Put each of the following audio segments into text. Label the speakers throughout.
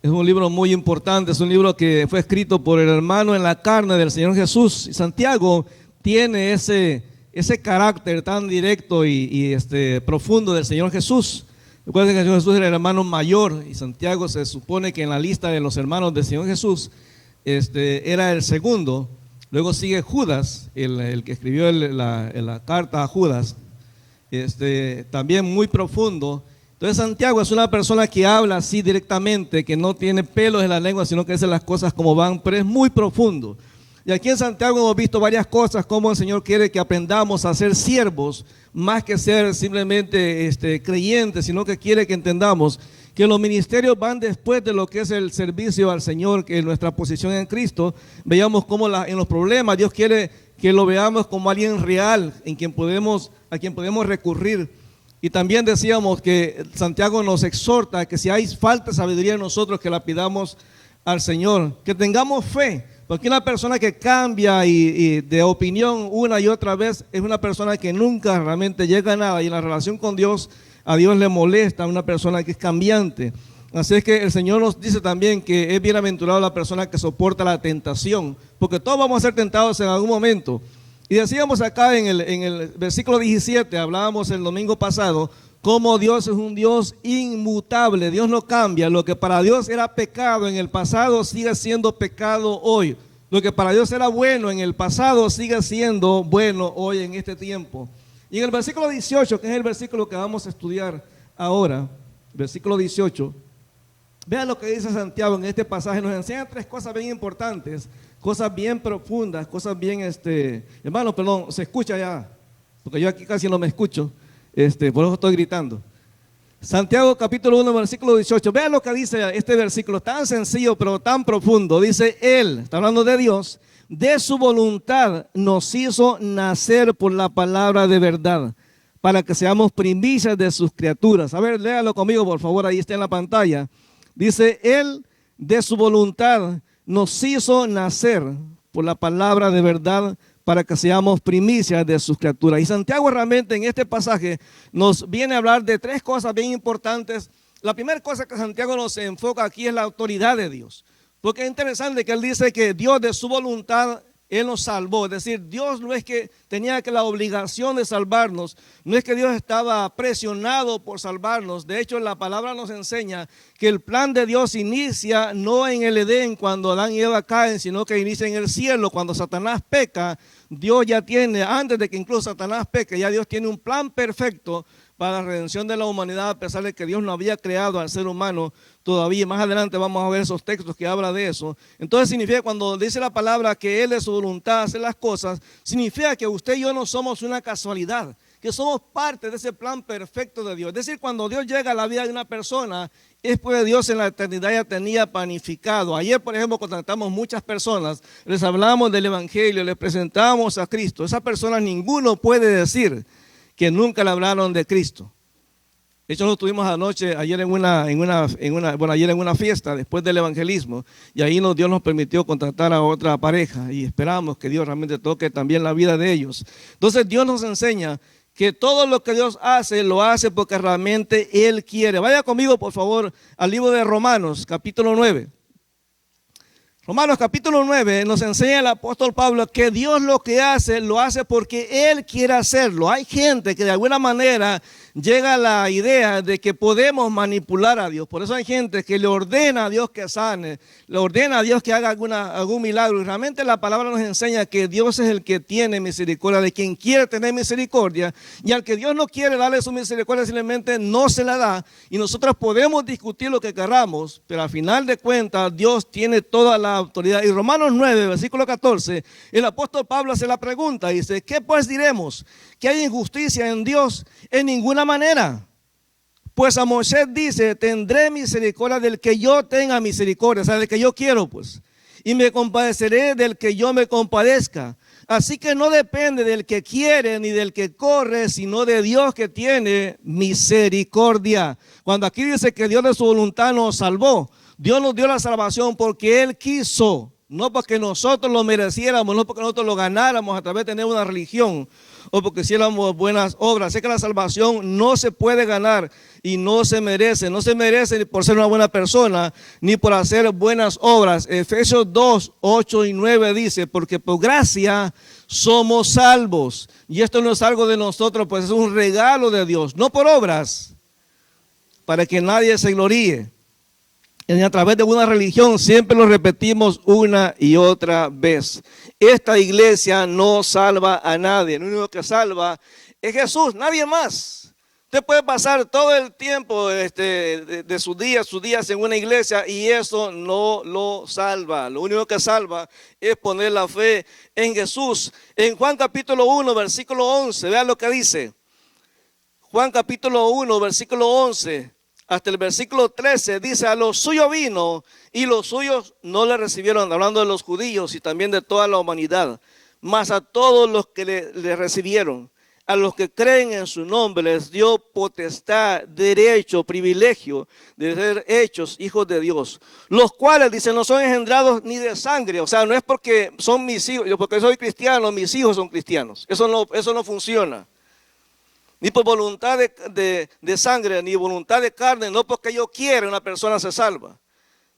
Speaker 1: Es un libro muy importante, es un libro que fue escrito por el hermano en la carne del Señor Jesús. Y Santiago tiene ese carácter tan directo y profundo del Señor Jesús. Recuerden que el Señor Jesús era el hermano mayor y Santiago se supone que en la lista de los hermanos del Señor Jesús era el segundo. Luego sigue Judas, el que escribió la carta a Judas, también muy profundo. Entonces Santiago es una persona que habla así directamente, que no tiene pelos en la lengua, sino que dice las cosas como van, pero es muy profundo. Y aquí en Santiago hemos visto varias cosas, como el Señor quiere que aprendamos a ser siervos, más que ser simplemente creyentes, sino que quiere que entendamos que los ministerios van después de lo que es el servicio al Señor, que es nuestra posición en Cristo. Veamos cómo en los problemas Dios quiere que lo veamos como alguien real, a quien podemos recurrir. Y también decíamos que Santiago nos exhorta que si hay falta de sabiduría en nosotros, que la pidamos al Señor, que tengamos fe, porque una persona que cambia y de opinión una y otra vez es una persona que nunca realmente llega a nada, y en la relación con Dios, a Dios le molesta una persona que es cambiante. Así es que el Señor nos dice también que es bienaventurado la persona que soporta la tentación, porque todos vamos a ser tentados en algún momento. Y decíamos acá en el versículo 17, hablábamos el domingo pasado, cómo Dios es un Dios inmutable, Dios no cambia. Lo que para Dios era pecado en el pasado sigue siendo pecado hoy. Lo que para Dios era bueno en el pasado sigue siendo bueno hoy en este tiempo. Y en el versículo 18, que es el versículo que vamos a estudiar ahora, versículo 18, vean lo que dice Santiago en este pasaje. Nos enseña tres cosas bien importantes, cosas bien profundas, cosas bien, hermano, perdón, se escucha ya, porque yo aquí casi no me escucho, por eso estoy gritando. Santiago capítulo 1, versículo 18, vean lo que dice este versículo, tan sencillo pero tan profundo. Dice, Él, está hablando de Dios, de su voluntad nos hizo nacer por la palabra de verdad, para que seamos primicias de sus criaturas. A ver, léalo conmigo por favor, ahí está en la pantalla. Dice, Él de su voluntad nos hizo nacer por la palabra de verdad para que seamos primicias de sus criaturas. Y Santiago realmente en este pasaje nos viene a hablar de tres cosas bien importantes. La primera cosa que Santiago nos enfoca aquí es la autoridad de Dios. Porque es interesante que él dice que Dios de su voluntad Él nos salvó. Es decir, Dios no es que tenía la obligación de salvarnos, no es que Dios estaba presionado por salvarnos. De hecho, la palabra nos enseña que el plan de Dios inicia no en el Edén cuando Adán y Eva caen, sino que inicia en el cielo cuando Satanás peca. Dios ya tiene, antes de que incluso Satanás peque, ya Dios tiene un plan perfecto para la redención de la humanidad, a pesar de que Dios no había creado al ser humano todavía. Más adelante vamos a ver esos textos que hablan de eso. Entonces significa, cuando dice la palabra que Él de su voluntad hace las cosas, significa que usted y yo no somos una casualidad, que somos parte de ese plan perfecto de Dios. Es decir, cuando Dios llega a la vida de una persona, es porque Dios en la eternidad ya tenía planificado. Ayer, por ejemplo, contactamos muchas personas, les hablamos del Evangelio, les presentamos a Cristo. Esas personas, ninguno puede decir que nunca le hablaron de Cristo. De hecho, lo tuvimos ayer en una fiesta después del evangelismo, y ahí Dios nos permitió contratar a otra pareja y esperamos que Dios realmente toque también la vida de ellos. Entonces Dios nos enseña que todo lo que Dios hace, lo hace porque realmente Él quiere. Vaya conmigo por favor al libro de Romanos capítulo 9. Romanos capítulo 9 nos enseña el apóstol Pablo que Dios lo que hace, lo hace porque Él quiere hacerlo. Hay gente que de alguna manera llega a la idea de que podemos manipular a Dios. Por eso hay gente que le ordena a Dios que sane, le ordena a Dios que haga algún milagro. Y realmente la palabra nos enseña que Dios es el que tiene misericordia de quien quiere tener misericordia. Y al que Dios no quiere darle su misericordia, simplemente no se la da. Y nosotros podemos discutir lo que queramos, pero al final de cuentas Dios tiene toda la autoridad. Y Romanos 9, versículo 14, el apóstol Pablo hace la pregunta, dice, ¿qué pues diremos? ¿Que hay injusticia en Dios? En ninguna manera. Pues a Moisés dice, tendré misericordia del que yo tenga misericordia, o sea, del que yo quiero, pues, y me compadeceré del que yo me compadezca. Así que no depende del que quiere ni del que corre, sino de Dios que tiene misericordia. Cuando aquí dice que Dios de su voluntad nos salvó, Dios nos dio la salvación porque Él quiso. No porque nosotros lo mereciéramos, no porque nosotros lo ganáramos a través de tener una religión o porque hiciéramos buenas obras. Sé que la salvación no se puede ganar y no se merece. No se merece ni por ser una buena persona ni por hacer buenas obras. Efesios 2, 8 y 9 dice, porque por gracia somos salvos. Y esto no es algo de nosotros, pues es un regalo de Dios, no por obras, para que nadie se gloríe. A través de una religión, siempre lo repetimos una y otra vez. Esta iglesia no salva a nadie. Lo único que salva es Jesús, nadie más. Usted puede pasar todo el tiempo de sus días en una iglesia y eso no lo salva. Lo único que salva es poner la fe en Jesús. En Juan capítulo 1, versículo 11, vean lo que dice. Juan capítulo 1, versículo 11. Hasta el versículo 13 dice, a los suyos vino y los suyos no le recibieron, hablando de los judíos y también de toda la humanidad, mas a todos los que le recibieron, a los que creen en su nombre, les dio potestad, derecho, privilegio de ser hechos hijos de Dios, los cuales, dicen, no son engendrados ni de sangre, o sea, no es porque son mis hijos, yo porque soy cristiano, mis hijos son cristianos, eso no funciona. Ni por voluntad de sangre, ni voluntad de carne, no porque yo quiera una persona se salva,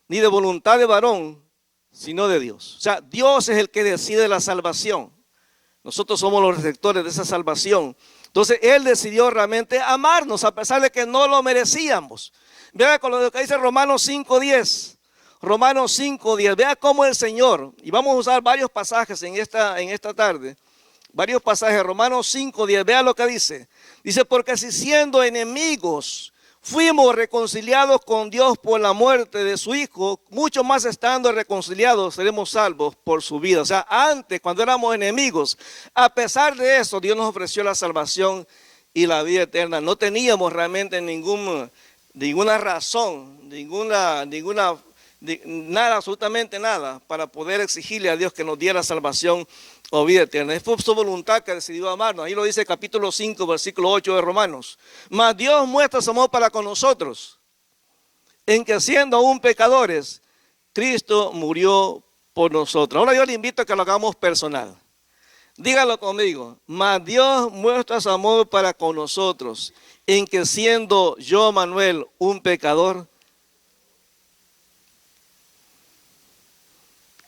Speaker 1: ni de voluntad de varón, sino de Dios. O sea, Dios es el que decide la salvación. Nosotros somos los receptores de esa salvación. Entonces, Él decidió realmente amarnos a pesar de que no lo merecíamos. Vea con lo que dice Romanos 5:10. Romanos 5:10. Vea cómo el Señor, y vamos a usar varios pasajes en esta tarde, varios pasajes, Romanos 5:10, vea lo que dice. Dice, porque si siendo enemigos fuimos reconciliados con Dios por la muerte de su Hijo, mucho más estando reconciliados seremos salvos por su vida. O sea, antes, cuando éramos enemigos, a pesar de eso, Dios nos ofreció la salvación y la vida eterna. No teníamos realmente ninguna razón, nada, absolutamente nada, para poder exigirle a Dios que nos diera salvación o vida eterna. Es por su voluntad que decidió amarnos. Ahí lo dice capítulo 5, versículo 8 de Romanos. Mas Dios muestra su amor para con nosotros, en que siendo aún pecadores, Cristo murió por nosotros. Ahora yo le invito a que lo hagamos personal. Dígalo conmigo. Mas Dios muestra su amor para con nosotros, en que siendo yo, Manuel, un pecador,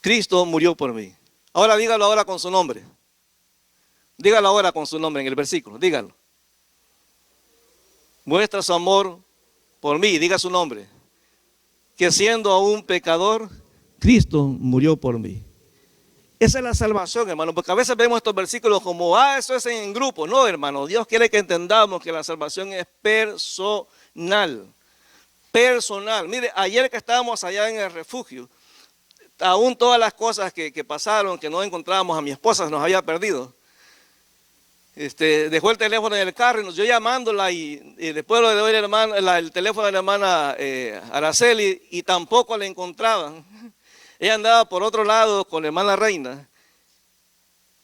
Speaker 1: Cristo murió por mí. Ahora dígalo ahora con su nombre. Dígalo ahora con su nombre en el versículo. Dígalo. Muestra su amor por mí. Diga su nombre. Que siendo aún pecador, Cristo murió por mí. Esa es la salvación, hermano. Porque a veces vemos estos versículos como, eso es en grupo. No, hermano. Dios quiere que entendamos que la salvación es personal. Personal. Mire, ayer que estábamos allá en el refugio, aún todas las cosas que pasaron, que no encontrábamos, a mi esposa nos había perdido. Dejó el teléfono en el carro y yo llamándola y después le doy el teléfono de la hermana Araceli y tampoco la encontraban. Ella andaba por otro lado con la hermana Reina.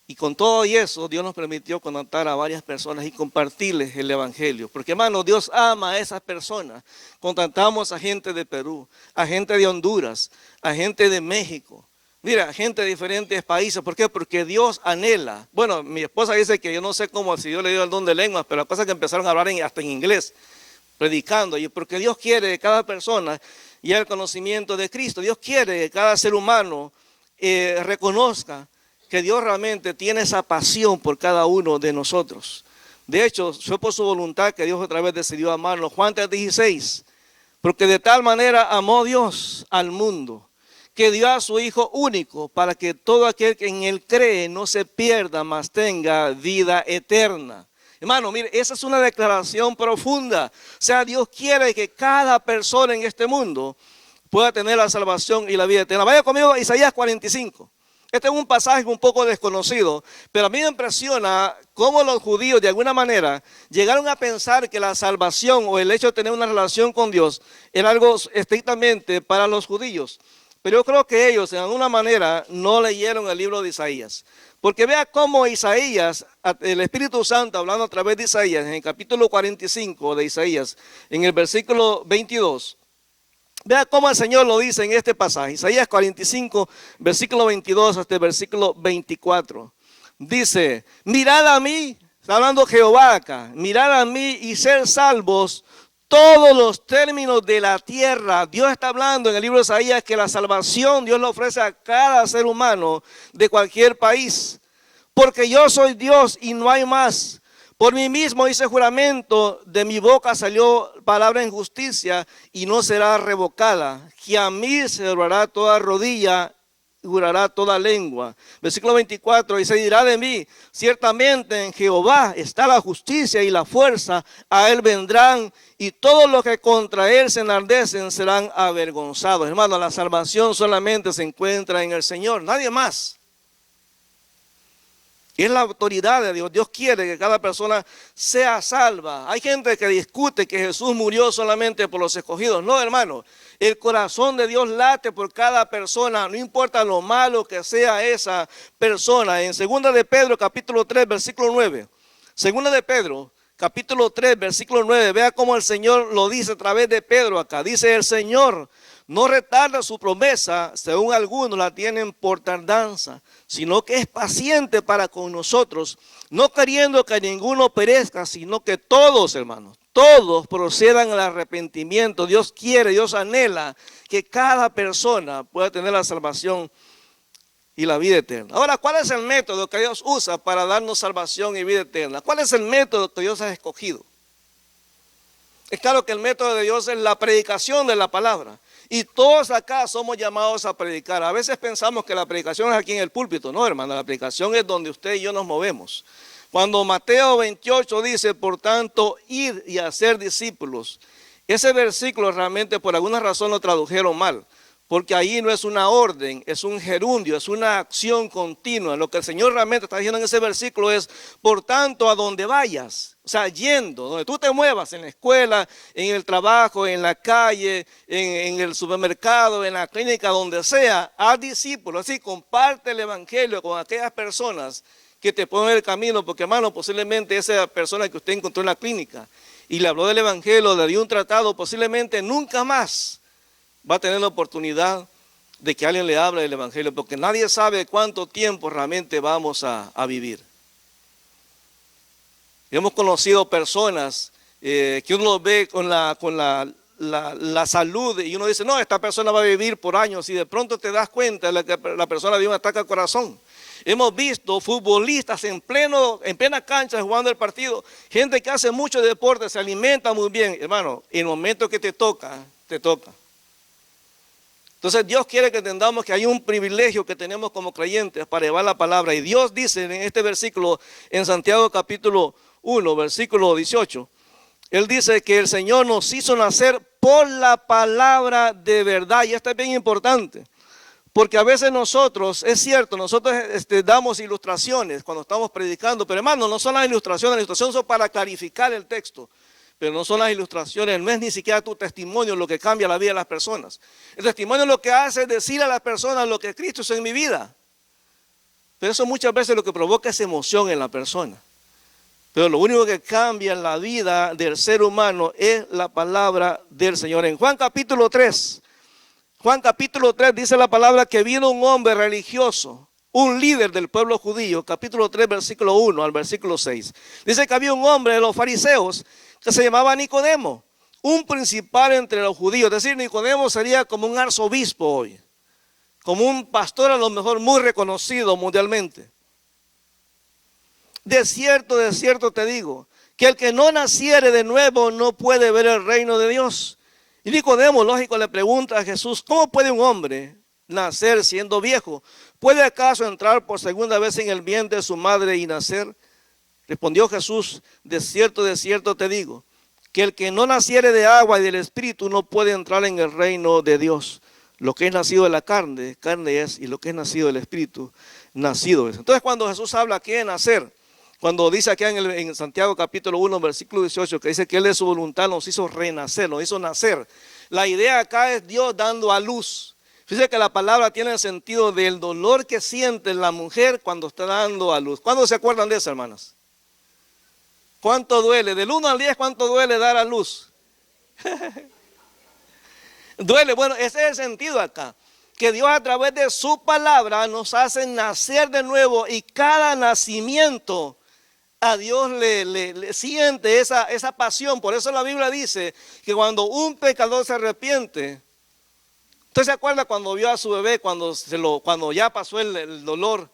Speaker 1: Y con todo y eso, Dios nos permitió contactar a varias personas y compartirles el evangelio. Porque, hermano, Dios ama a esas personas. Contactamos a gente de Perú, a gente de Honduras, a gente de México. Mira, gente de diferentes países. ¿Por qué? Porque Dios anhela. Bueno, mi esposa dice que yo no sé cómo, si Dios le dio el don de lenguas, pero la cosa es que empezaron a hablar hasta en inglés, predicando. Y porque Dios quiere que cada persona llegue al conocimiento de Cristo. Dios quiere que cada ser humano reconozca que Dios realmente tiene esa pasión por cada uno de nosotros. De hecho, fue por su voluntad que Dios otra vez decidió amarnos. Juan 3:16, porque de tal manera amó Dios al mundo, que dio a su Hijo único, para que todo aquel que en Él cree no se pierda, mas tenga vida eterna. Hermano, mire, esa es una declaración profunda. O sea, Dios quiere que cada persona en este mundo pueda tener la salvación y la vida eterna. Vaya conmigo a Isaías 45. Este es un pasaje un poco desconocido, pero a mí me impresiona cómo los judíos de alguna manera llegaron a pensar que la salvación o el hecho de tener una relación con Dios era algo estrictamente para los judíos. Pero yo creo que ellos, en alguna manera, no leyeron el libro de Isaías. Porque vea cómo Isaías, el Espíritu Santo, hablando a través de Isaías, en el capítulo 45 de Isaías, en el versículo 22, Vea cómo el Señor lo dice en este pasaje. Isaías 45, versículo 22 hasta el versículo 24. Dice, mirad a mí, está hablando Jehová acá, mirad a mí y ser salvos todos los términos de la tierra. Dios está hablando en el libro de Isaías que la salvación Dios la ofrece a cada ser humano de cualquier país. Porque yo soy Dios y no hay más. Por mí mismo hice juramento, de mi boca salió palabra en justicia y no será revocada. Que a mí se doblará toda rodilla y jurará toda lengua. Versículo 24, y se dirá de mí, ciertamente en Jehová está la justicia y la fuerza, a él vendrán y todos los que contra él se enardecen serán avergonzados. Hermano, la salvación solamente se encuentra en el Señor, nadie más. Y es la autoridad de Dios. Dios quiere que cada persona sea salva. Hay gente que discute que Jesús murió solamente por los escogidos. No, hermano. El corazón de Dios late por cada persona. No importa lo malo que sea esa persona. En 2 de Pedro, capítulo 3, versículo 9. 2 de Pedro, capítulo 3, versículo 9. Vea cómo el Señor lo dice a través de Pedro acá. Dice, el Señor no retarda su promesa, según algunos la tienen por tardanza, sino que es paciente para con nosotros, no queriendo que ninguno perezca, sino que todos, hermanos, todos procedan al arrepentimiento. Dios quiere, Dios anhela que cada persona pueda tener la salvación y la vida eterna. Ahora, ¿cuál es el método que Dios usa para darnos salvación y vida eterna? ¿Cuál es el método que Dios ha escogido? Es claro que el método de Dios es la predicación de la palabra. Y todos acá somos llamados a predicar. A veces pensamos que la predicación es aquí en el púlpito. No, hermano, la predicación es donde usted y yo nos movemos. Cuando Mateo 28 dice, por tanto, id y hacer discípulos. Ese versículo realmente por alguna razón lo tradujeron mal. Porque ahí no es una orden, es un gerundio, es una acción continua. Lo que el Señor realmente está diciendo en ese versículo es, por tanto, a donde vayas. O sea, yendo, donde tú te muevas, en la escuela, en el trabajo, en la calle, en el supermercado, en la clínica, donde sea, haz discípulos. Así, comparte el evangelio con aquellas personas que te ponen el camino. Porque, hermano, posiblemente esa persona que usted encontró en la clínica y le habló del evangelio, le dio un tratado, posiblemente nunca más va a tener la oportunidad de que alguien le hable del evangelio, porque nadie sabe cuánto tiempo realmente vamos a vivir. Hemos conocido personas que uno los ve con la salud y uno dice, no, esta persona va a vivir por años, y de pronto te das cuenta de que la persona dio un ataque al corazón. Hemos visto futbolistas en plena cancha jugando el partido, gente que hace mucho deporte, se alimenta muy bien. Hermano, en el momento que te toca, te toca. Entonces Dios quiere que entendamos que hay un privilegio que tenemos como creyentes para llevar la palabra. Y Dios dice en este versículo, en Santiago capítulo 1, versículo 18, Él dice que el Señor nos hizo nacer por la palabra de verdad. Y esto es bien importante, porque a veces nosotros, es cierto, nosotros damos ilustraciones cuando estamos predicando, pero hermano, no son las ilustraciones son para clarificar el texto. Pero no son las ilustraciones, no es ni siquiera tu testimonio lo que cambia la vida de las personas. El testimonio lo que hace es decir a las personas lo que Cristo hizo en mi vida. Pero eso muchas veces lo que provoca es emoción en la persona. Pero lo único que cambia en la vida del ser humano es la palabra del Señor. En Juan capítulo 3 dice la palabra que vino un hombre religioso, un líder del pueblo judío, capítulo 3, versículo 1 al versículo 6. Dice que había un hombre de los fariseos que se llamaba Nicodemo, un principal entre los judíos. Es decir, Nicodemo sería como un arzobispo hoy, como un pastor a lo mejor muy reconocido mundialmente. De cierto te digo, que el que no naciere de nuevo no puede ver el reino de Dios. Y Nicodemo, lógico, le pregunta a Jesús, ¿cómo puede un hombre nacer siendo viejo? ¿Puede acaso entrar por segunda vez en el vientre de su madre y nacer? Respondió Jesús, de cierto te digo, que el que no naciere de agua y del Espíritu no puede entrar en el reino de Dios. Lo que es nacido de la carne, carne es, y lo que es nacido del Espíritu, nacido es. Entonces cuando Jesús habla aquí de nacer, cuando dice aquí en Santiago capítulo 1, versículo 18, que dice que Él de su voluntad nos hizo renacer, nos hizo nacer. La idea acá es Dios dando a luz. Fíjense que la palabra tiene el sentido del dolor que siente la mujer cuando está dando a luz. ¿Cuándo se acuerdan de eso, hermanas? ¿Cuánto duele? Del 1 al 10, ¿cuánto duele dar a luz? Duele. Bueno, ese es el sentido acá. Que Dios a través de su palabra nos hace nacer de nuevo, y cada nacimiento a Dios le siente esa pasión. Por eso la Biblia dice que cuando un pecador se arrepiente, ¿usted se acuerda cuando vio a su bebé, cuando ya pasó el dolor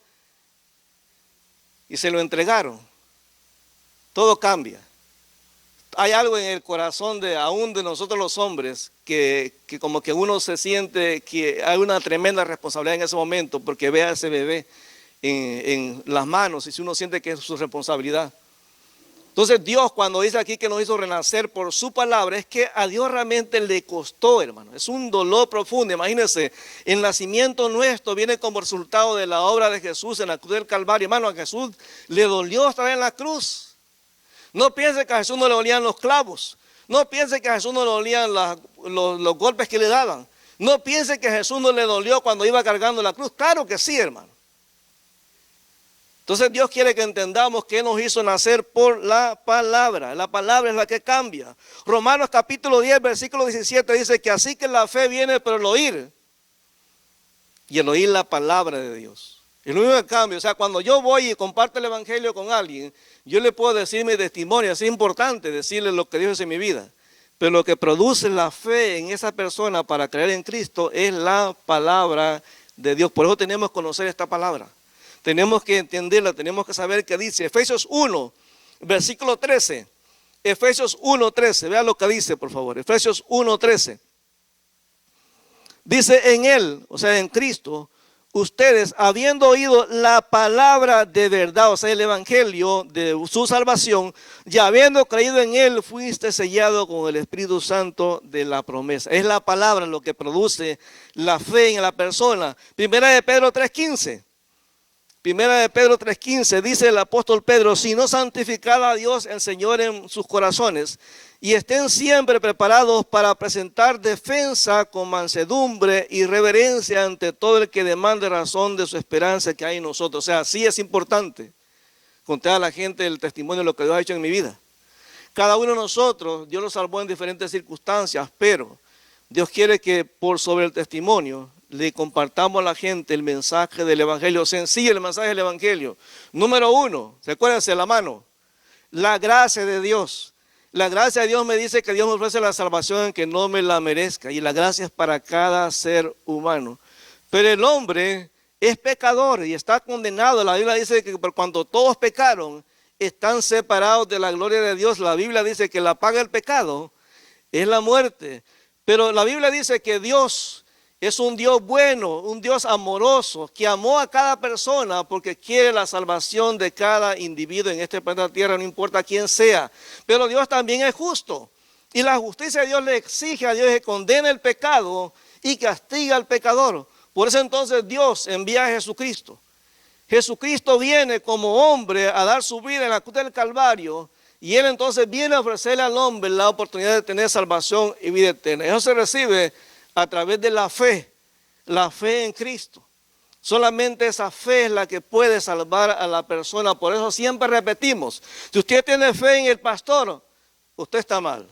Speaker 1: y se lo entregaron? Todo cambia. Hay algo en el corazón aún de nosotros los hombres que como que uno se siente que hay una tremenda responsabilidad en ese momento, porque ve a ese bebé en las manos, y si uno siente que es su responsabilidad. Entonces Dios, cuando dice aquí que nos hizo renacer por su palabra, es que a Dios realmente le costó, hermano. Es un dolor profundo. Imagínense, el nacimiento nuestro viene como resultado de la obra de Jesús en la cruz del Calvario. Hermano, a Jesús le dolió estar en la cruz. No piense que a Jesús no le dolían los clavos. No piense que a Jesús no le dolían los golpes que le daban. No piense que a Jesús no le dolió cuando iba cargando la cruz. Claro que sí, hermano. Entonces Dios quiere que entendamos que nos hizo nacer por la palabra. La palabra es la que cambia. Romanos capítulo 10, versículo 17 dice que así que la fe viene por el oír, y el oír la palabra de Dios. El único cambio, o sea, cuando yo voy y comparto el evangelio con alguien, yo le puedo decir mi testimonio. Es importante decirle lo que Dios hace en mi vida, pero lo que produce la fe en esa persona para creer en Cristo es la palabra de Dios. Por eso tenemos que conocer esta palabra, tenemos que entenderla, tenemos que saber qué dice. Efesios 1, versículo 13. Efesios 1, 13, vea lo que dice, por favor. Efesios 1, 13. Dice: en Él, o sea, en Cristo, ustedes, habiendo oído la palabra de verdad, o sea, el evangelio de su salvación, y habiendo creído en Él, fuiste sellado con el Espíritu Santo de la promesa. Es la palabra lo que produce la fe en la persona. Primera de Pedro 3:15. Primera de Pedro 3:15 dice el apóstol Pedro: sino santificad a Dios el Señor en sus corazones, y estén siempre preparados para presentar defensa con mansedumbre y reverencia ante todo el que demande razón de su esperanza que hay en nosotros. O sea, sí es importante contar a la gente el testimonio de lo que Dios ha hecho en mi vida. Cada uno de nosotros, Dios nos salvó en diferentes circunstancias, pero Dios quiere que por sobre el testimonio le compartamos a la gente el mensaje del evangelio. Sencillo el mensaje del evangelio. Número 1, recuérdense la mano: la gracia de Dios. La gracia de Dios me dice que Dios me ofrece la salvación en que no me la merezca, y la gracia es para cada ser humano. Pero el hombre es pecador y está condenado. La Biblia dice que por cuanto todos pecaron, están separados de la gloria de Dios. La Biblia dice que la paga del pecado es la muerte. Pero la Biblia dice que Dios es un Dios bueno, un Dios amoroso, que amó a cada persona porque quiere la salvación de cada individuo en este planeta Tierra, no importa quién sea. Pero Dios también es justo, y la justicia de Dios le exige a Dios que condene el pecado y castiga al pecador. Por eso entonces Dios envía a Jesucristo. Jesucristo viene como hombre a dar su vida en la cruz del Calvario, y Él entonces viene a ofrecerle al hombre la oportunidad de tener salvación y vida eterna. Eso se recibe a través de la fe en Cristo. Solamente esa fe es la que puede salvar a la persona. Por eso siempre repetimos: si usted tiene fe en el pastor, usted está mal.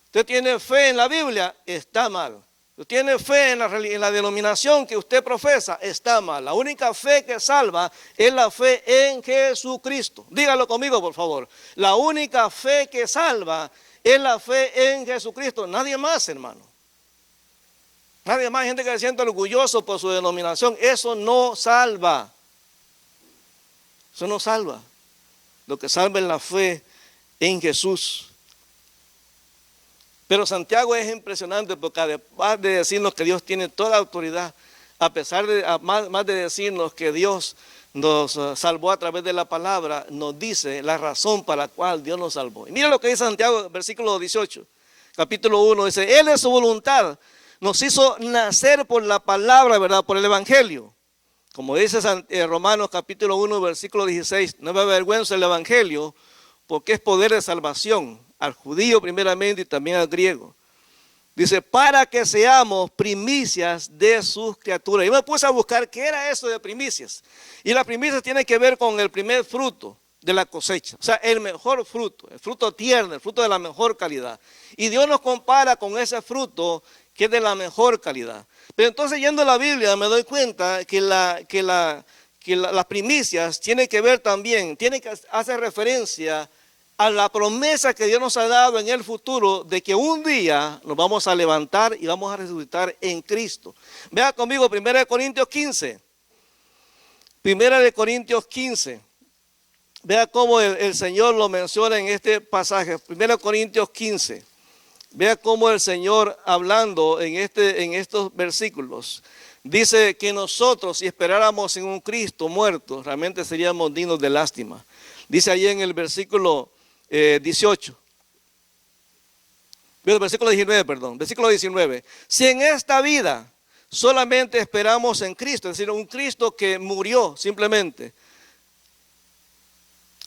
Speaker 1: Usted tiene fe en la Biblia, está mal. Si usted tiene fe en la denominación que usted profesa, está mal. La única fe que salva es la fe en Jesucristo. Dígalo conmigo, por favor. La única fe que salva es la fe en Jesucristo. Nadie más, hermano. Nadie más. Hay gente que se siente orgulloso por su denominación. Eso no salva. Eso no salva. Lo que salva es la fe en Jesús. Pero Santiago es impresionante, porque además de decirnos que Dios tiene toda autoridad, a pesar de, más de decirnos que Dios nos salvó a través de la palabra, nos dice la razón para la cual Dios nos salvó. Y mira lo que dice Santiago, versículo 18, capítulo 1, dice: Él en su voluntad nos hizo nacer por la palabra, ¿verdad? Por el evangelio. Como dice Romanos capítulo 1, versículo 16, no me avergüenzo del evangelio, porque es poder de salvación al judío primeramente y también al griego. Dice: para que seamos primicias de sus criaturas. Y me puse a buscar qué era eso de primicias. Y la primicia tiene que ver con el primer fruto de la cosecha. O sea, el mejor fruto, el fruto tierno, el fruto de la mejor calidad. Y Dios nos compara con ese fruto que es de la mejor calidad. Pero entonces, yendo a la Biblia, me doy cuenta que las primicias tienen que ver también, tienen que hacer referencia a la promesa que Dios nos ha dado en el futuro de que un día nos vamos a levantar y vamos a resucitar en Cristo. Vea conmigo 1 Corintios 15. 1 Corintios 15. Vea cómo el Señor lo menciona en este pasaje. 1 Corintios 15. Vea cómo el Señor, hablando en estos versículos, dice que nosotros, si esperáramos en un Cristo muerto, realmente seríamos dignos de lástima. Dice ahí en el versículo 18. Versículo 19, perdón. Versículo 19. Si en esta vida solamente esperamos en Cristo, es decir, un Cristo que murió simplemente,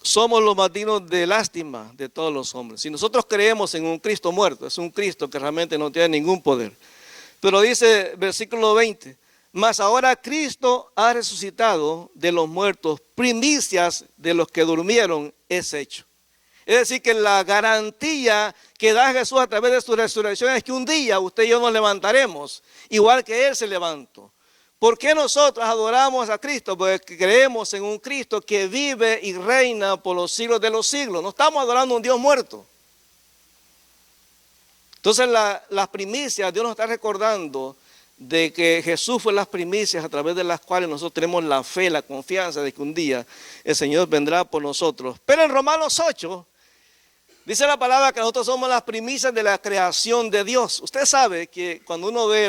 Speaker 1: somos los más dignos de lástima de todos los hombres. Si nosotros creemos en un Cristo muerto, es un Cristo que realmente no tiene ningún poder. Pero dice versículo 20, mas ahora Cristo ha resucitado de los muertos, primicias de los que durmieron es hecho. Es decir, que la garantía que da Jesús a través de su resurrección es que un día usted y yo nos levantaremos, igual que Él se levantó. ¿Por qué nosotros adoramos a Cristo? Porque creemos en un Cristo que vive y reina por los siglos de los siglos. No estamos adorando a un Dios muerto. Entonces las primicias, Dios nos está recordando de que Jesús fue las primicias a través de las cuales nosotros tenemos la fe, la confianza de que un día el Señor vendrá por nosotros. Pero en Romanos 8 dice la palabra que nosotros somos las primicias de la creación de Dios. Usted sabe que cuando uno ve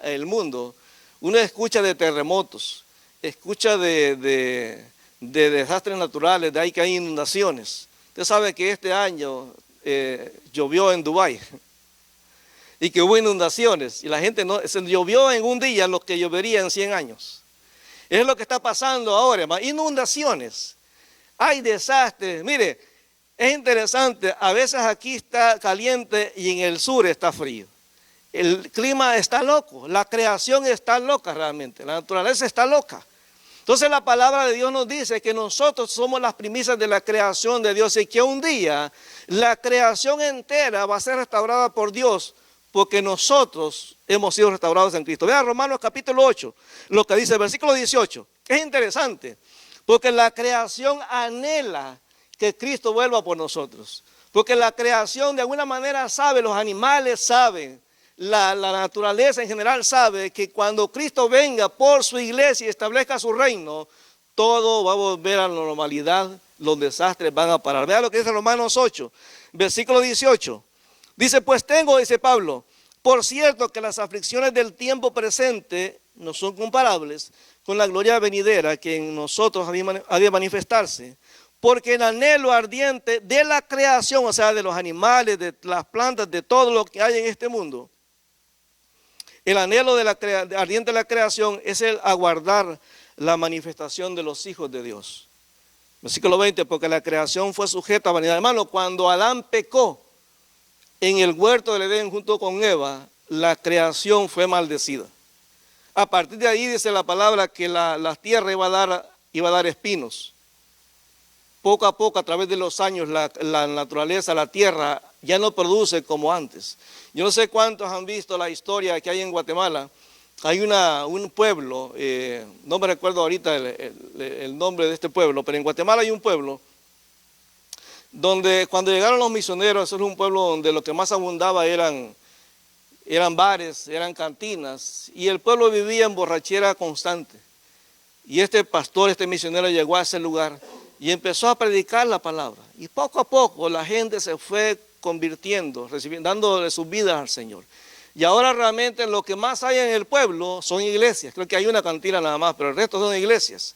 Speaker 1: el mundo, uno escucha de terremotos, escucha de desastres naturales, de ahí que hay inundaciones. Usted sabe que este año llovió en Dubái y que hubo inundaciones y la gente se llovió en un día lo que llovería en 100 años. Es lo que está pasando ahora, hermano. Inundaciones, hay desastres. Mire, es interesante, a veces aquí está caliente y en el sur está frío. El clima está loco, la creación está loca realmente, la naturaleza está loca. Entonces la palabra de Dios nos dice que nosotros somos las primicias de la creación de Dios y que un día la creación entera va a ser restaurada por Dios porque nosotros hemos sido restaurados en Cristo. Vean Romanos capítulo 8, lo que dice el versículo 18. Es interesante porque la creación anhela que Cristo vuelva por nosotros. Porque la creación de alguna manera sabe, los animales saben, la naturaleza en general sabe que cuando Cristo venga por su iglesia y establezca su reino, todo va a volver a la normalidad, los desastres van a parar. Vean lo que dice Romanos 8, versículo 18. Dice, pues tengo, dice Pablo, por cierto que las aflicciones del tiempo presente no son comparables con la gloria venidera que en nosotros ha de manifestarse. Porque el anhelo ardiente de la creación, o sea, de los animales, de las plantas, de todo lo que hay en este mundo, el anhelo ardiente de la creación es el aguardar la manifestación de los hijos de Dios. Versículo 20, porque la creación fue sujeta a vanidad. Hermano, cuando Adán pecó en el huerto del Edén junto con Eva, la creación fue maldecida. A partir de ahí dice la palabra que la tierra iba a dar espinos. Poco a poco, a través de los años, la naturaleza, la tierra, ya no produce como antes. Yo no sé cuántos han visto la historia que hay en Guatemala. Hay un pueblo, no me recuerdo ahorita el nombre de este pueblo, pero en Guatemala hay un pueblo donde cuando llegaron los misioneros, eso es un pueblo donde lo que más abundaba eran bares, eran cantinas, y el pueblo vivía en borrachera constante. Y este pastor, este misionero llegó a ese lugar y empezó a predicar la palabra. Y poco a poco la gente se fue convirtiendo, dándole sus vidas al Señor. Y ahora realmente lo que más hay en el pueblo son iglesias. Creo que hay una cantina nada más, pero el resto son iglesias.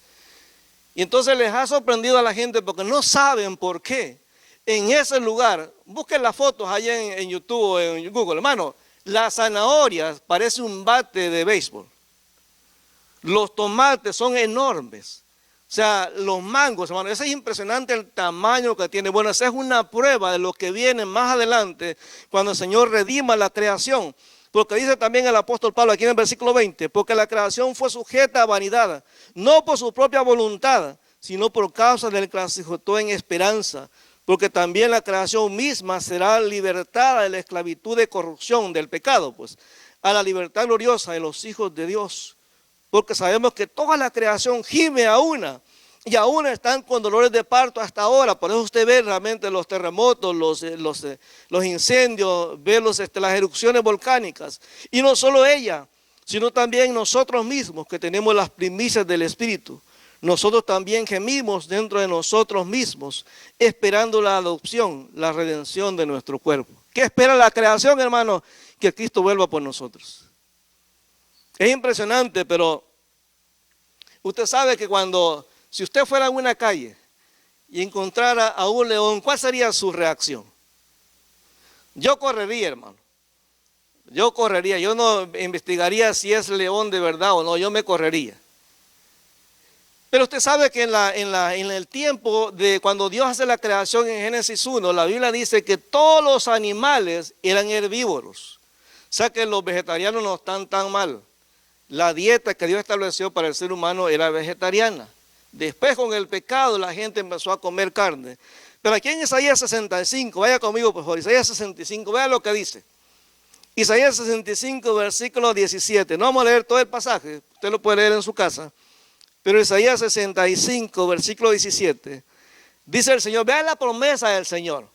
Speaker 1: Y entonces les ha sorprendido a la gente porque no saben por qué en ese lugar, busquen las fotos allá en YouTube o en Google, hermano, las zanahorias parece un bate de béisbol. Los tomates son enormes. O sea, los mangos, hermano, ese es impresionante el tamaño que tiene. Bueno, esa es una prueba de lo que viene más adelante cuando el Señor redima la creación. Porque dice también el apóstol Pablo aquí en el versículo 20, porque la creación fue sujeta a vanidad, no por su propia voluntad, sino por causa del que la sujetó en esperanza. Porque también la creación misma será libertada de la esclavitud de corrupción del pecado, pues, a la libertad gloriosa de los hijos de Dios. Porque sabemos que toda la creación gime a una, y aún están con dolores de parto hasta ahora. Por eso usted ve realmente los terremotos, los incendios, ve las erupciones volcánicas. Y no solo ella, sino también nosotros mismos que tenemos las primicias del Espíritu. Nosotros también gemimos dentro de nosotros mismos, esperando la adopción, la redención de nuestro cuerpo. ¿Qué espera la creación, hermano? Que Cristo vuelva por nosotros. Es impresionante, pero usted sabe que si usted fuera a una calle y encontrara a un león, ¿cuál sería su reacción? Yo correría, hermano. Yo correría. Yo no investigaría si es león de verdad o no. Yo me correría. Pero usted sabe que en el tiempo de cuando Dios hace la creación en Génesis 1, la Biblia dice que todos los animales eran herbívoros. O sea que los vegetarianos no están tan mal. La dieta que Dios estableció para el ser humano era vegetariana. Después con el pecado la gente empezó a comer carne. Pero aquí en Isaías 65, vaya conmigo por favor, Isaías 65, vea lo que dice. Isaías 65, versículo 17. No vamos a leer todo el pasaje, usted lo puede leer en su casa. Pero Isaías 65, versículo 17, dice el Señor, vea la promesa del Señor.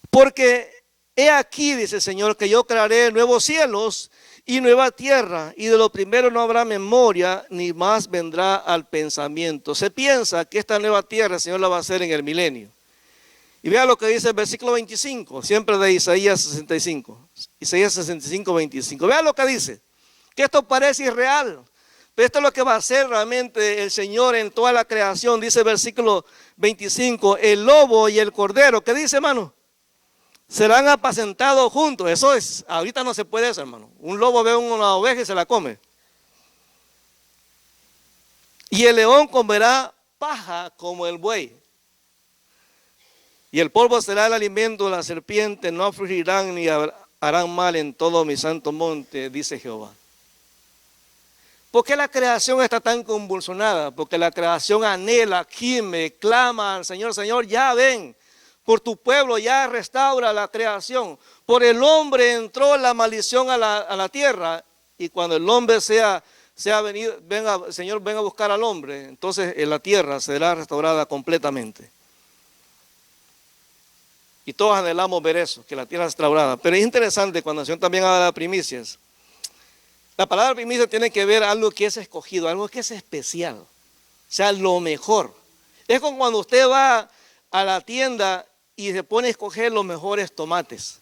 Speaker 1: Porque he aquí, dice el Señor, que yo crearé nuevos cielos y nueva tierra, y de lo primero no habrá memoria, ni más vendrá al pensamiento. Se piensa que esta nueva tierra el Señor la va a hacer en el milenio. Y vea lo que dice el versículo 25, siempre de Isaías 65. Isaías 65, 25. Vea lo que dice, que esto parece irreal. Pero esto es lo que va a hacer realmente el Señor en toda la creación. Dice el versículo 25, el lobo y el cordero. ¿Qué dice, hermano? Serán apacentados juntos. Eso es, ahorita no se puede eso, hermano. Un lobo ve una oveja y se la come. Y el león comerá paja como el buey. Y el polvo será el alimento de la serpiente. No afligirán ni harán mal en todo mi santo monte, dice Jehová. ¿Por qué la creación está tan convulsionada? Porque la creación anhela, gime, clama al Señor. Señor, ya ven, por tu pueblo ya restaura la creación. Por el hombre entró la maldición a la tierra. Y cuando el hombre sea venido, el Señor venga a buscar al hombre, entonces la tierra será restaurada completamente. Y todos anhelamos ver eso, que la tierra es restaurada. Pero es interesante cuando el Señor también habla de primicias. La palabra primicia tiene que ver algo que es escogido, algo que es especial, o sea, lo mejor. Es como cuando usted va a la tienda y se pone a escoger los mejores tomates.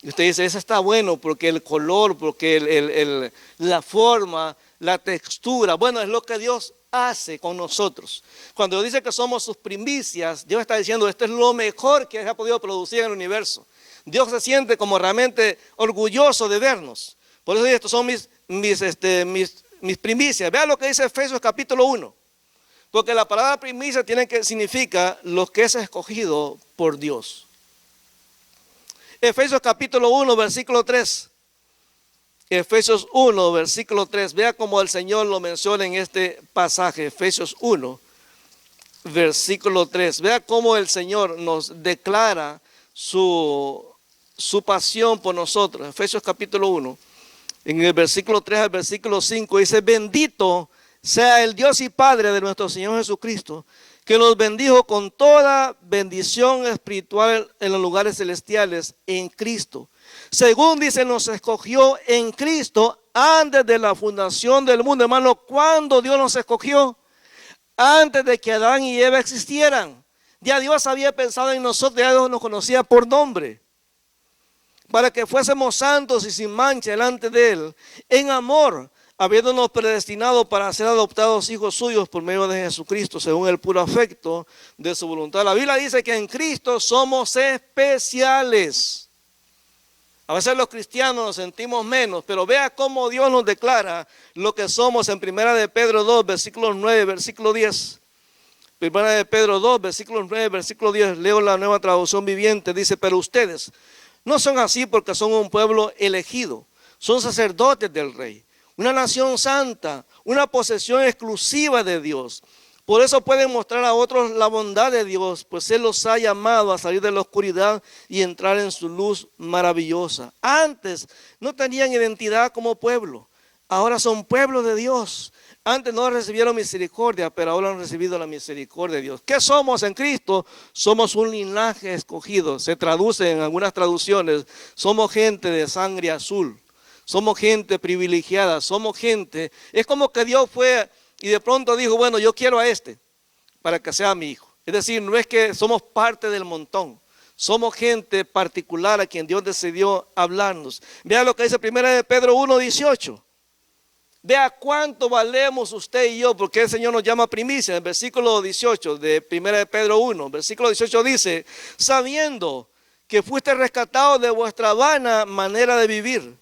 Speaker 1: Y usted dice, ese está bueno porque el color, porque la forma, la textura. Bueno, es lo que Dios hace con nosotros. Cuando Dios dice que somos sus primicias, Dios está diciendo, esto es lo mejor que se ha podido producir en el universo. Dios se siente como realmente orgulloso de vernos. Por eso estos son mis primicias. Vean lo que dice Efesios capítulo 1. Porque la palabra primicia significa lo que es escogido por Dios. Efesios capítulo 1, versículo 3. Efesios 1, versículo 3. Vea cómo el Señor lo menciona en este pasaje. Efesios 1, versículo 3. Vea cómo el Señor nos declara su pasión por nosotros. Efesios capítulo 1. En el versículo 3 al versículo 5 dice, bendito sea el Dios y Padre de nuestro Señor Jesucristo, que nos bendijo con toda bendición espiritual en los lugares celestiales en Cristo. Según dice, nos escogió en Cristo antes de la fundación del mundo. Hermano, ¿cuándo Dios nos escogió? Antes de que Adán y Eva existieran. Ya Dios había pensado en nosotros, ya Dios nos conocía por nombre. Para que fuésemos santos y sin mancha delante de Él, en amor, habiéndonos predestinado para ser adoptados hijos suyos por medio de Jesucristo, según el puro afecto de su voluntad. La Biblia dice que en Cristo somos especiales. A veces los cristianos nos sentimos menos, pero vea cómo Dios nos declara lo que somos en 1 de Pedro 2, versículos 9, versículo 10. 1 de Pedro 2, versículos 9, versículo 10, leo la Nueva Traducción Viviente, dice, pero ustedes no son así porque son un pueblo elegido, son sacerdotes del Rey, una nación santa, una posesión exclusiva de Dios,
Speaker 2: Por eso pueden mostrar a otros la bondad de Dios, pues Él los ha llamado a salir de la oscuridad y entrar en su luz maravillosa. Antes no tenían identidad como pueblo, ahora son pueblo de Dios. Antes no recibieron misericordia, pero ahora han recibido la misericordia de Dios. ¿Qué somos en Cristo? Somos un linaje escogido. Se traduce en algunas traducciones, somos gente de sangre azul. Somos gente privilegiada, somos gente. Es como que Dios fue y de pronto dijo, bueno, yo quiero a este para que sea mi hijo. Es decir, no es que somos parte del montón. Somos gente particular a quien Dios decidió hablarnos. Vea lo que dice 1 de Pedro 1:18. Vea cuánto valemos usted y yo, porque el Señor nos llama primicia. En el versículo 18 de 1 de Pedro 1, versículo 18 dice, sabiendo que fuiste rescatados de vuestra vana manera de vivir,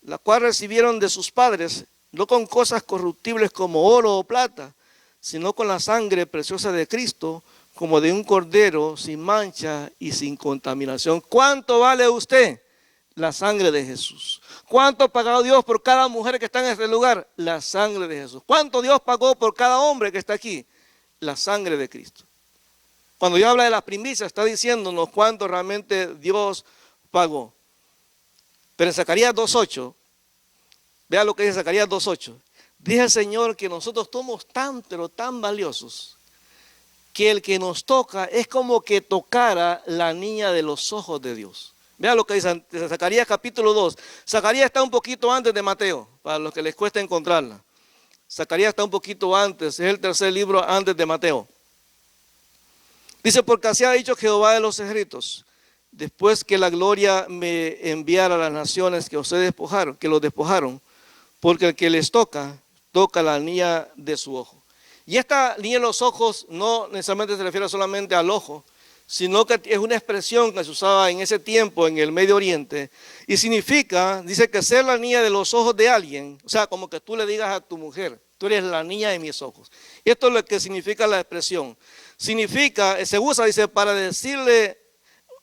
Speaker 2: la cual recibieron de sus padres, no con cosas corruptibles como oro o plata, sino con la sangre preciosa de Cristo, como de un cordero sin mancha y sin contaminación. ¿Cuánto vale usted? La sangre de Jesús. ¿Cuánto pagó Dios por cada mujer que está en este lugar? La sangre de Jesús. ¿Cuánto Dios pagó por cada hombre que está aquí? La sangre de Cristo. Cuando Dios habla de las primicias, está diciéndonos cuánto realmente Dios pagó. Pero en Zacarías 2:8, vea lo que dice Zacarías 2:8. Dice el Señor que nosotros somos tan, pero tan valiosos, que el que nos toca es como que tocara la niña de los ojos de Dios. Vea lo que dice Zacarías capítulo 2. Zacarías está un poquito antes de Mateo, para los que les cuesta encontrarla. Zacarías está un poquito antes, es el tercer libro antes de Mateo. Dice, porque así ha dicho Jehová de los ejércitos, después que la gloria me enviara a las naciones que ustedes despojaron, que los despojaron, porque el que les toca, toca la niña de su ojo. Y esta niña de los ojos no necesariamente se refiere solamente al ojo, sino que es una expresión que se usaba en ese tiempo en el Medio Oriente, y significa, dice que ser la niña de los ojos de alguien, o sea, como que tú le digas a tu mujer, tú eres la niña de mis ojos. Y esto es lo que significa la expresión. Significa, se usa, dice, para decirle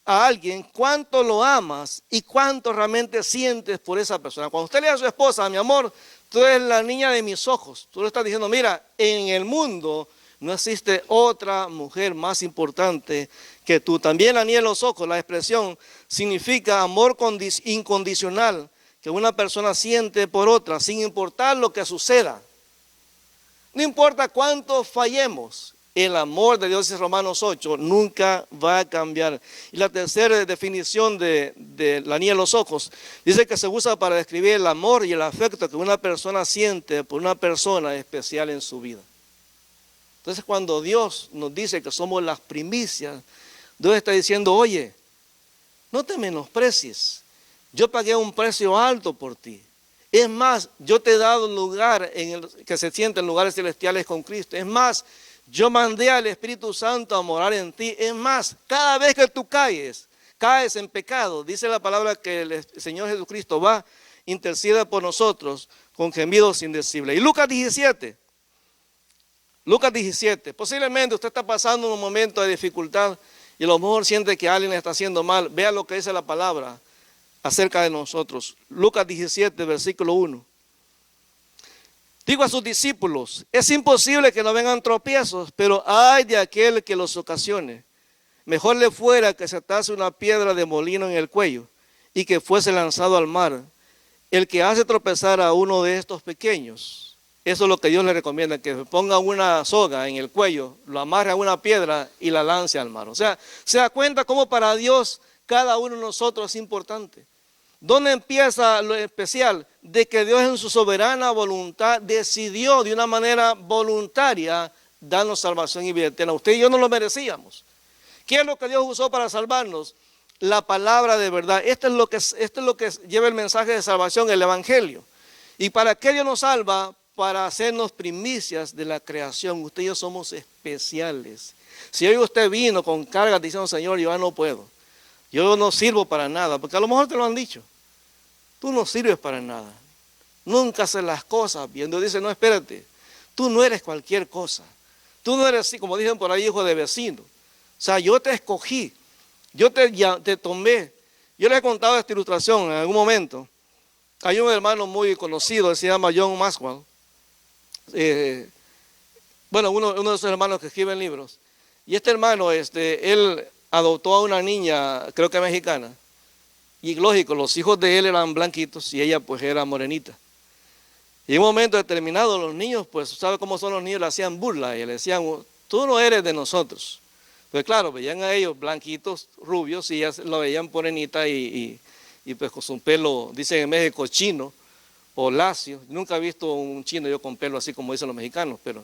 Speaker 2: a alguien cuánto lo amas y cuánto realmente sientes por esa persona. Cuando usted le dice a su esposa, mi amor, tú eres la niña de mis ojos, tú le estás diciendo, mira, en el mundo no existe otra mujer más importante que tú. También la niña de los ojos, la expresión significa amor incondicional que una persona siente por otra, sin importar lo que suceda. No importa cuánto fallemos, el amor de Dios, en Romanos 8, nunca va a cambiar. Y la tercera definición de la niña de los ojos, dice que se usa para describir el amor y el afecto que una persona siente por una persona especial en su vida. Entonces, cuando Dios nos dice que somos las primicias, Dios está diciendo, oye, no te menosprecies. Yo pagué un precio alto por ti. Es más, yo te he dado un lugar en el que se siente en lugares celestiales con Cristo. Es más, yo mandé al Espíritu Santo a morar en ti. Es más, cada vez que tú caes en pecado, dice la palabra que el Señor Jesucristo va, intercede por nosotros con gemidos indecibles. Y Lucas 17, posiblemente usted está pasando un momento de dificultad y a lo mejor siente que alguien le está haciendo mal. Vea lo que dice la palabra acerca de nosotros. Lucas 17, versículo 1. Digo a sus discípulos, es imposible que no vengan tropiezos, pero ay de aquel que los ocasione. Mejor le fuera que se atase una piedra de molino en el cuello y que fuese lanzado al mar. El que hace tropezar a uno de estos pequeños, eso es lo que Dios le recomienda, que ponga una soga en el cuello, lo amarre a una piedra y la lance al mar. O sea, se da cuenta cómo para Dios cada uno de nosotros es importante. ¿Dónde empieza lo especial? De que Dios en su soberana voluntad decidió de una manera voluntaria darnos salvación y vida eterna. Usted y yo no lo merecíamos. ¿Qué es lo que Dios usó para salvarnos? La palabra de verdad. Esto es lo que lleva el mensaje de salvación, el evangelio. ¿Y para qué Dios nos salva? Para hacernos primicias de la creación. Usted y yo somos especiales. Si hoy usted vino con cargas diciendo, Señor, yo ya no puedo, yo no sirvo para nada, porque a lo mejor te lo han dicho, tú no sirves para nada, nunca haces las cosas bien. Dios dice, no, espérate, tú no eres cualquier cosa, tú no eres, como dicen por ahí, hijo de vecino. O sea, yo te escogí, yo te tomé. Yo les he contado esta ilustración en algún momento. Hay un hermano muy conocido, se llama John Maxwell. bueno, uno de esos hermanos que escriben libros. Y este hermano, él adoptó a una niña, creo que mexicana. Y lógico, los hijos de él eran blanquitos y ella pues era morenita. Y en un momento determinado los niños, pues, ¿sabe cómo son los niños? Le hacían burla y le decían, tú no eres de nosotros. Pues claro, veían a ellos blanquitos, rubios, y ellas lo veían morenita y pues con su pelo, dicen en México, chino o lacio. Nunca he visto un chino yo con pelo así como dicen los mexicanos, pero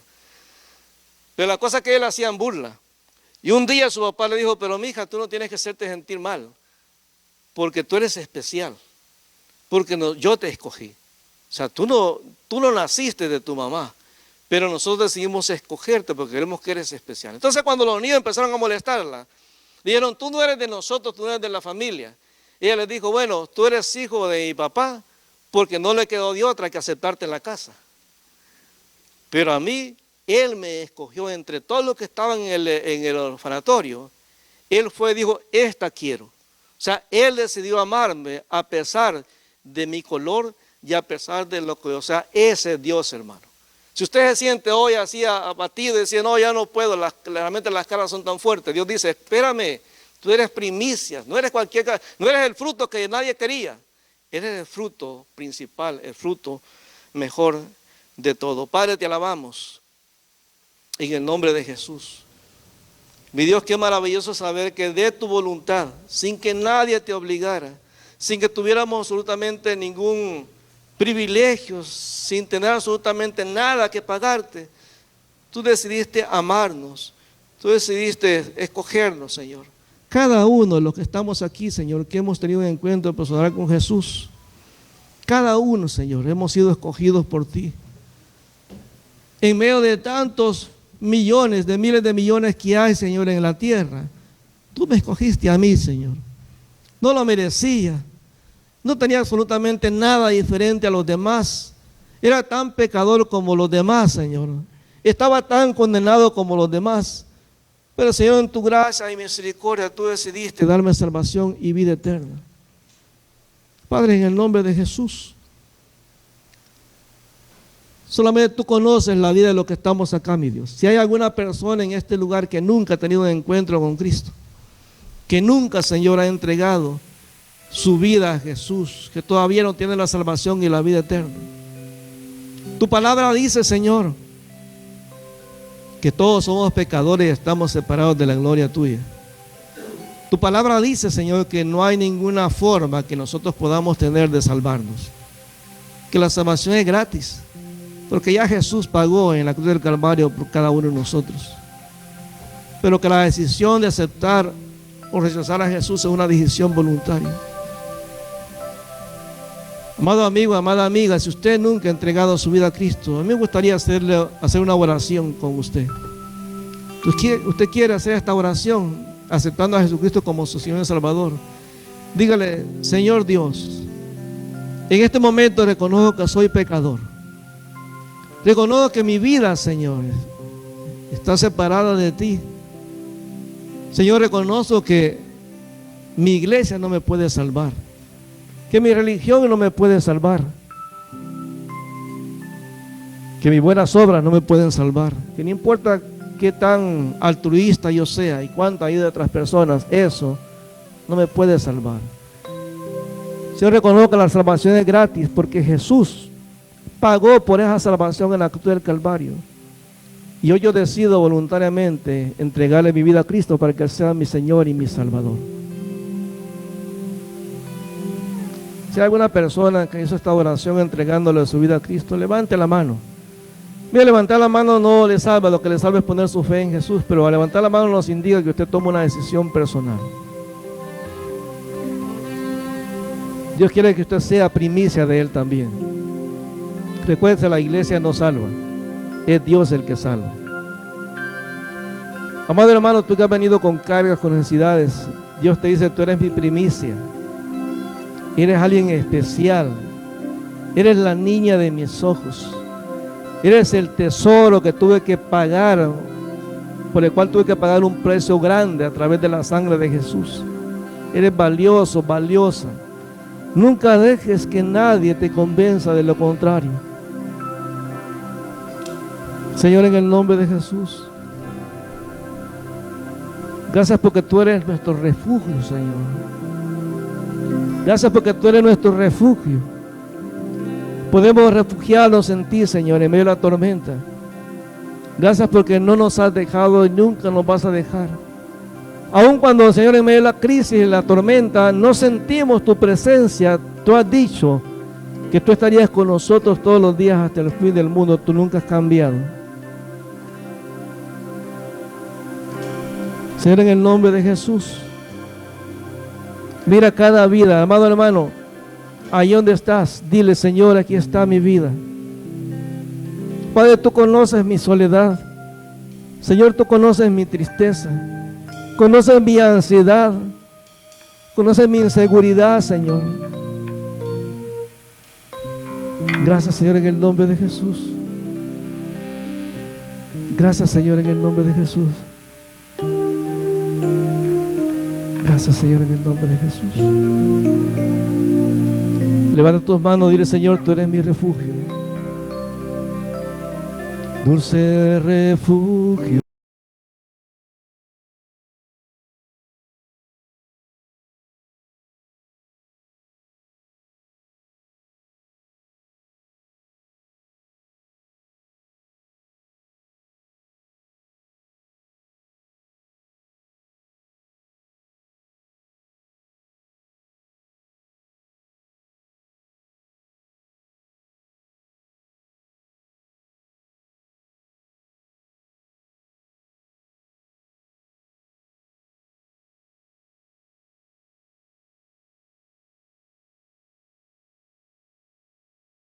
Speaker 2: la cosa es que él hacían burla. Y un día su papá le dijo, pero mija, tú no tienes que hacerte sentir mal, porque tú eres especial, porque yo te escogí. O sea, tú no naciste de tu mamá, pero nosotros decidimos escogerte porque queremos que eres especial. Entonces cuando los niños empezaron a molestarla, dijeron, tú no eres de nosotros, tú no eres de la familia. Ella les dijo, bueno, tú eres hijo de mi papá, porque no le quedó de otra que aceptarte en la casa. Pero a mí, él me escogió entre todos los que estaban en el orfanatorio. Él dijo, esta quiero. O sea, él decidió amarme a pesar de mi color y a pesar de lo que, o sea, ese es Dios, hermano. Si usted se siente hoy así abatido y dice, no, ya no puedo, realmente las caras son tan fuertes. Dios dice, espérame, tú eres primicia, no eres no eres el fruto que nadie quería. Eres el fruto principal, el fruto mejor de todo. Padre, te alabamos en el nombre de Jesús. Mi Dios, qué maravilloso saber que de tu voluntad, sin que nadie te obligara, sin que tuviéramos absolutamente ningún privilegio, sin tener absolutamente nada que pagarte, tú decidiste amarnos, tú decidiste escogernos, Señor. Cada uno de los que estamos aquí, Señor, que hemos tenido un encuentro personal con Jesús, cada uno, Señor, hemos sido escogidos por ti. En medio de tantos millones, de miles de millones que hay, Señor, en la tierra, tú me escogiste a mí, Señor. No lo merecía. No tenía absolutamente nada diferente a los demás. Era tan pecador como los demás, Señor. Estaba tan condenado como los demás. Pero, Señor, en tu gracia y misericordia, tú decidiste darme salvación y vida eterna. Padre, en el nombre de Jesús, solamente tú conoces la vida de los que estamos acá, mi Dios. Si hay alguna persona en este lugar que nunca ha tenido un encuentro con Cristo, que nunca, Señor, ha entregado su vida a Jesús, que todavía no tiene la salvación y la vida eterna. Tu palabra dice, Señor, que todos somos pecadores y estamos separados de la gloria tuya. Tu palabra dice, Señor, que no hay ninguna forma que nosotros podamos tener de salvarnos, que la salvación es gratis, porque ya Jesús pagó en la cruz del Calvario por cada uno de nosotros, pero que la decisión de aceptar o rechazar a Jesús es una decisión voluntaria. Amado amigo, amada amiga, si usted nunca ha entregado su vida a Cristo, a mí me gustaría hacer una oración con usted. Usted quiere hacer esta oración aceptando a Jesucristo como su Señor y Salvador. Dígale, Señor Dios, en este momento reconozco que soy pecador. Reconozco que mi vida, Señor, está separada de ti. Señor, reconozco que mi iglesia no me puede salvar, que mi religión no me puede salvar, que mis buenas obras no me pueden salvar, que no importa qué tan altruista yo sea y cuánta ayuda de otras personas, eso no me puede salvar. Señor, reconozco que la salvación es gratis porque Jesús pagó por esa salvación en la cruz del Calvario. Y hoy yo decido voluntariamente entregarle mi vida a Cristo para que Él sea mi Señor y mi Salvador. Si hay alguna persona que hizo esta oración entregándole su vida a Cristo, levante la mano. Mira, levantar la mano no le salva, lo que le salva es poner su fe en Jesús, pero a levantar la mano nos indica que usted toma una decisión personal. Dios quiere que usted sea primicia de Él también. Recuerde, la iglesia no salva, es Dios el que salva. Amado hermano, tú que has venido con cargas, con necesidades, Dios te dice, tú eres mi primicia. Eres alguien especial. Eres la niña de mis ojos. Eres el tesoro que tuve que pagar, por el cual tuve que pagar un precio grande a través de la sangre de Jesús. Eres valioso, valiosa. Nunca dejes que nadie te convenza de lo contrario.
Speaker 1: Señor, en el nombre de Jesús. Gracias porque tú eres nuestro refugio, Señor. Gracias porque tú eres nuestro refugio. Podemos refugiarnos en ti, Señor, en medio de la tormenta. Gracias porque no nos has dejado y nunca nos vas a dejar. Aun cuando, Señor, en medio de la crisis y la tormenta, no sentimos tu presencia, tú has dicho que tú estarías con nosotros todos los días hasta el fin del mundo. Tú nunca has cambiado. Señor, en el nombre de Jesús, mira cada vida, amado hermano, ahí donde estás, dile: Señor, aquí está mi vida. Padre, tú conoces mi soledad. Señor, tú conoces mi tristeza, conoces mi ansiedad, conoces mi inseguridad, Señor. Gracias, Señor, en el nombre de Jesús. Gracias, Señor, en el nombre de Jesús. Gracias, Señor, en el nombre de Jesús. Levanta tus manos y dile: Señor, tú eres mi refugio. Dulce refugio